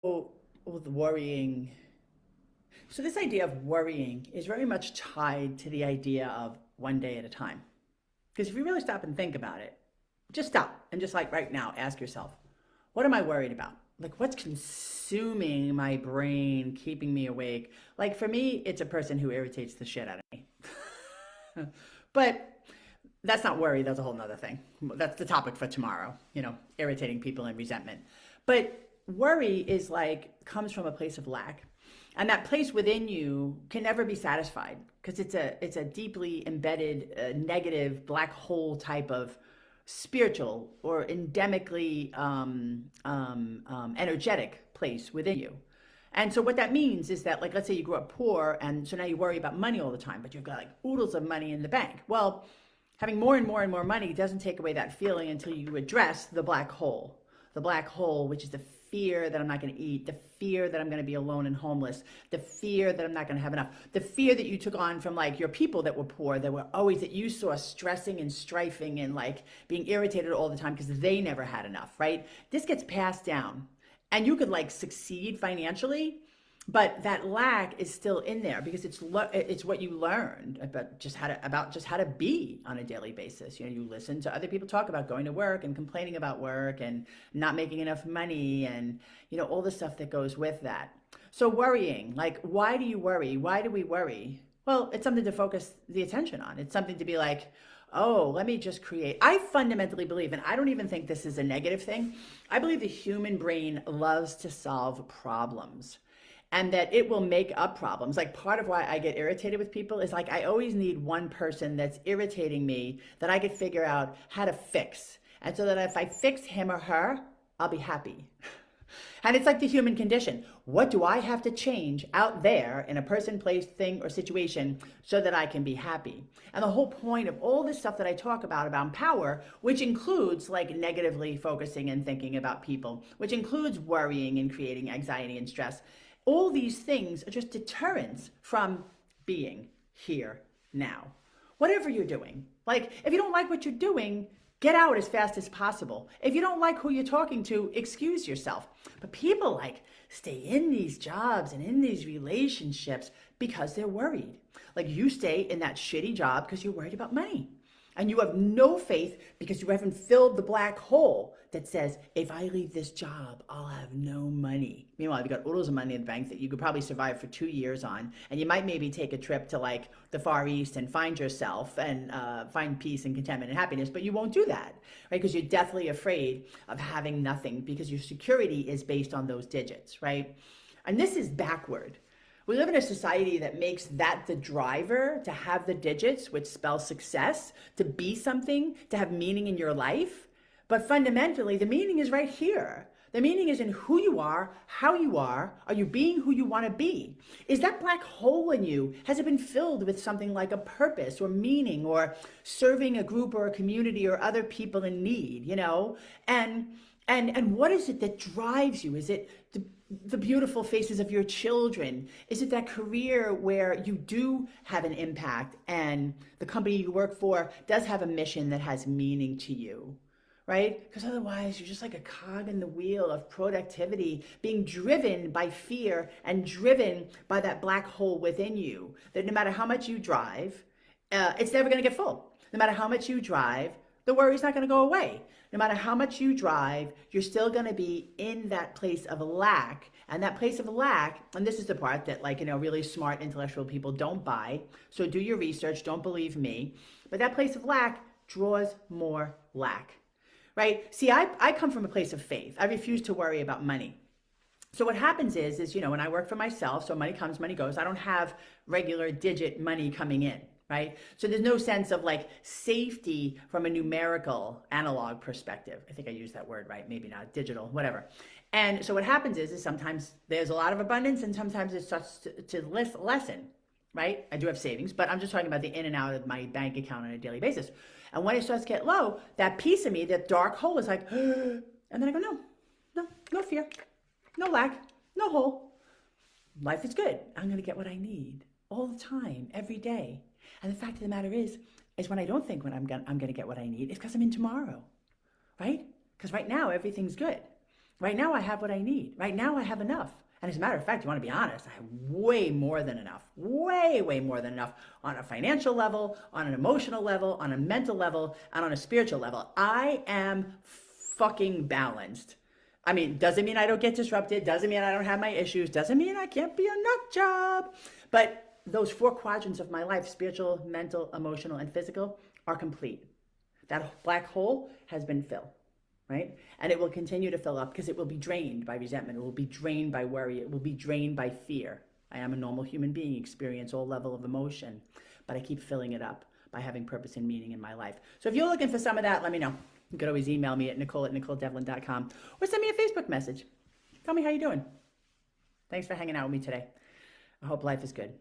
With worrying, so this idea of worrying is very much tied to the idea of one day at a time. Because if you really stop and think about it, just stop and just like right now, ask yourself, what am I worried about? Like, what's consuming my brain, keeping me awake? Like, for me, it's a person who irritates the shit out of me. But that's not worry, that's a whole nother thing. That's the topic for tomorrow, irritating people and resentment. But worry is like, comes from a place of lack. And that place within you can never be satisfied because it's a deeply embedded negative black hole type of spiritual or endemically energetic place within you. And so what that means is that, like, let's say you grew up poor, and so now you worry about money all the time, but you've got like oodles of money in the bank. Well, having more and more and more money doesn't take away that feeling until you address the black hole. The black hole, which is the fear that I'm not going to eat, the fear that I'm going to be alone and homeless, the fear that I'm not going to have enough, the fear that you took on from like your people that were poor, that were always, that you saw stressing and strifing and like being irritated all the time because they never had enough, right? This gets passed down and you could like succeed financially, but that lack is still in there because it's what you learned about just how to be on a daily basis. You listen to other people talk about going to work and complaining about work and not making enough money and all the stuff that goes with that. So worrying, like, why do you worry? Why do we worry? Well, it's something to focus the attention on. It's something to be like, oh, let me just create. I fundamentally believe, and I don't even think this is a negative thing, I believe the human brain loves to solve problems and that it will make up problems. Like, part of why I get irritated with people is like I always need one person that's irritating me that I could figure out how to fix. And so that if I fix him or her, I'll be happy. And it's like the human condition. What do I have to change out there in a person, place, thing, or situation so that I can be happy? And the whole point of all this stuff that I talk about power, which includes like negatively focusing and thinking about people, which includes worrying and creating anxiety and stress, all these things are just deterrents from being here now. Whatever you're doing. Like, if you don't like what you're doing, get out as fast as possible. If you don't like who you're talking to, excuse yourself. But people like stay in these jobs and in these relationships because they're worried. Like, you stay in that shitty job because you're worried about money. And you have no faith because you haven't filled the black hole that says, if I leave this job, I'll have no money. Meanwhile, you've got oodles of money in the bank that you could probably survive for 2 years on. And you might maybe take a trip to like the Far East and find yourself and find peace and contentment and happiness. But you won't do that, right? Because you're deathly afraid of having nothing because your security is based on those digits, right? And this is backward. We live in a society that makes that the driver to have the digits, which spell success, to be something, to have meaning in your life. But fundamentally, the meaning is right here. The meaning is in who you are, how you are you being who you want to be? Is that black hole in you, has it been filled with something like a purpose or meaning or serving a group or a community or other people in need, And what is it that drives you? Is it the beautiful faces of your children? Is it that career where you do have an impact and the company you work for does have a mission that has meaning to you? Right? Because otherwise you're just like a cog in the wheel of productivity being driven by fear and driven by that black hole within you that no matter how much you drive, it's never going to get full. No matter how much you drive, the worry's not going to go away. No matter how much you drive, you're still going to be in that place of lack. And that place of lack, and this is the part that really smart intellectual people don't buy. So do your research, don't believe me. But that place of lack draws more lack, right? See, I come from a place of faith. I refuse to worry about money. So what happens is when I work for myself, so money comes, money goes, I don't have regular digit money coming in. Right? So there's no sense of like safety from a numerical analog perspective. I think I used that word right, maybe not, digital, whatever. And so what happens is sometimes there's a lot of abundance and sometimes it starts to lessen, right? I do have savings, but I'm just talking about the in and out of my bank account on a daily basis. And when it starts to get low, that piece of me, that dark hole is like, and then I go, no fear, no lack, no hole. Life is good. I'm going to get what I need all the time, every day. And the fact of the matter is when I don't think when I'm going to get what I need, it's because I'm in tomorrow, right? Because right now everything's good. Right now, I have what I need. Right now, I have enough. And as a matter of fact, you want to be honest, I have way more than enough. Way, way more than enough on a financial level, on an emotional level, on a mental level, and on a spiritual level. I am fucking balanced. I mean, doesn't mean I don't get disrupted, doesn't mean I don't have my issues, doesn't mean I can't be a nut job. But those four quadrants of my life, spiritual, mental, emotional, and physical, are complete. That black hole has been filled, right? And it will continue to fill up because it will be drained by resentment. It will be drained by worry. It will be drained by fear. I am a normal human being, experience all level of emotion, but I keep filling it up by having purpose and meaning in my life. So if you're looking for some of that, let me know. You could always email me at nicole@nicoledevlin.com or send me a Facebook message. Tell me how you're doing. Thanks for hanging out with me today. I hope life is good.